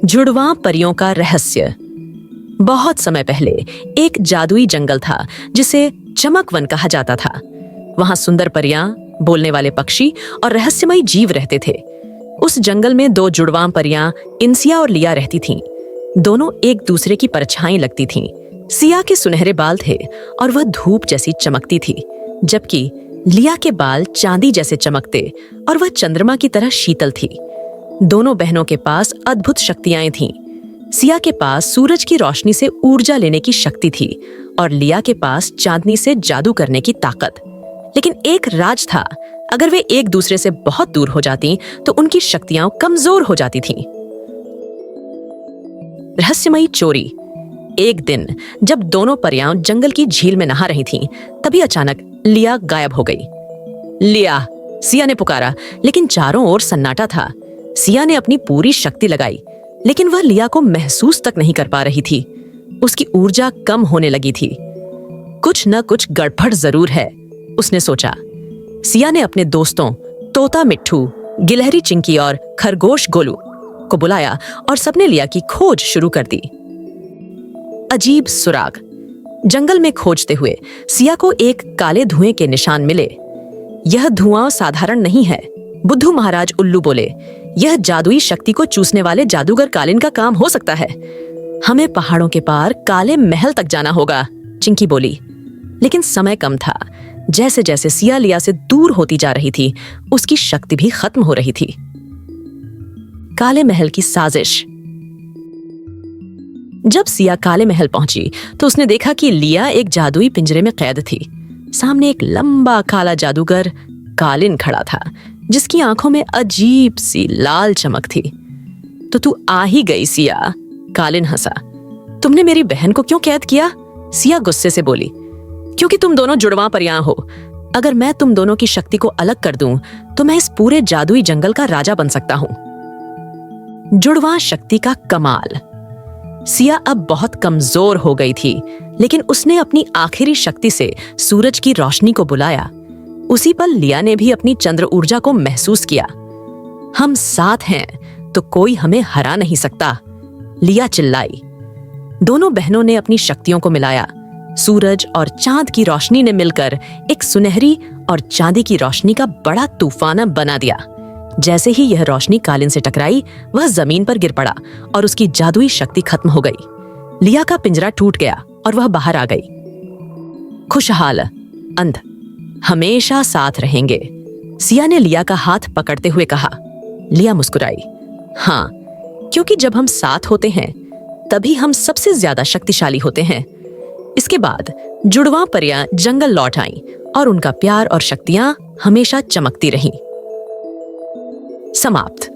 जुड़वां परियों का रहस्य। बहुत समय पहले एक जादुई जंगल था जिसे चमकवन कहा जाता था। वहां सुंदर परियां, बोलने वाले पक्षी और रहस्यमयी जीव रहते थे। उस जंगल में दो जुड़वां परियां इंसिया और लिया रहती थीं। दोनों एक दूसरे की परछाई लगती थीं। सिया के सुनहरे बाल थे और वह धूप जैसी चमकती थी, जबकि लिया के बाल चांदी जैसे चमकते और वह चंद्रमा की तरह शीतल थी। दोनों बहनों के पास अद्भुत शक्तियां थीं। सिया के पास सूरज की रोशनी से ऊर्जा लेने की शक्ति थी और लिया के पास चांदनी से जादू करने की ताकत। लेकिन एक राज था, अगर वे एक दूसरे से बहुत दूर हो जाती तो उनकी शक्तियां कमजोर हो जाती थीं। रहस्यमयी चोरी। एक दिन जब दोनों परियां जंगल की झील में नहा रही थीं, तभी अचानक लिया गायब हो गई। लिया, सिया ने पुकारा, लेकिन चारों ओर सन्नाटा था। सिया ने अपनी पूरी शक्ति लगाई, लेकिन वह लिया को महसूस तक नहीं कर पा रही थी। उसकी ऊर्जा कम होने लगी थी। कुछ न कुछ गड़बड़ जरूर है, उसने सोचा। सिया ने अपने दोस्तों तोता मिट्ठू, गिलहरी चिंकी और खरगोश गोलू को बुलाया और सबने लिया की खोज शुरू कर दी। अजीब सुराग। जंगल में खोजते हुए सिया को एक काले धुएं के निशान मिले। यह धुआं साधारण नहीं है, बुद्धू महाराज उल्लू बोले। यह जादुई शक्ति को चूसने वाले जादूगर कालिन का काम हो सकता है। हमें पहाड़ों के पार काले महल तक जाना होगा, चिंकी बोली। लेकिन समय कम था। जैसे जैसे सिया लिया से दूर होती जा रही थी, उसकी शक्ति भी खत्म हो रही थी। काले महल की साजिश। जब सिया काले महल पहुंची तो उसने देखा कि लिया एक जादुई पिंजरे में कैद थी। सामने एक लंबा काला जादूगर कालिन खड़ा था, जिसकी आंखों में अजीब सी लाल चमक थी। तो तू आ ही गई सिया, कालिन हंसा। तुमने मेरी बहन को क्यों कैद किया? सिया गुस्से से बोली। क्योंकि तुम दोनों जुड़वां परियां हो। अगर मैं तुम दोनों की शक्ति को अलग कर दूं तो मैं इस पूरे जादुई जंगल का राजा बन सकता हूं। जुड़वां शक्ति का कमाल। सिया अब बहुत कमजोर हो गई थी, लेकिन उसने अपनी आखिरी शक्ति से सूरज की रोशनी को बुलाया। उसी पल लिया ने भी अपनी चंद्र ऊर्जा को महसूस किया। हम साथ हैं तो कोई हमें हरा नहीं सकता, लिया चिल्लाई। दोनों बहनों ने अपनी शक्तियों को मिलाया। सूरज और चांद की रोशनी ने मिलकर एक सुनहरी और चांदी की रोशनी का बड़ा तूफान बना दिया। जैसे ही यह रोशनी कालिन से टकराई, वह जमीन पर गिर पड़ा और उसकी जादुई शक्ति खत्म हो गई। लिया का पिंजरा टूट गया और वह बाहर आ गई। खुशहाल अंत हमेशा साथ रहेंगे, सिया ने लिया का हाथ पकड़ते हुए कहा। लिया मुस्कुराई। हाँ, क्योंकि जब हम साथ होते हैं तभी हम सबसे ज्यादा शक्तिशाली होते हैं। इसके बाद जुड़वां परियां जंगल लौट आईं और उनका प्यार और शक्तियां हमेशा चमकती रहीं। समाप्त।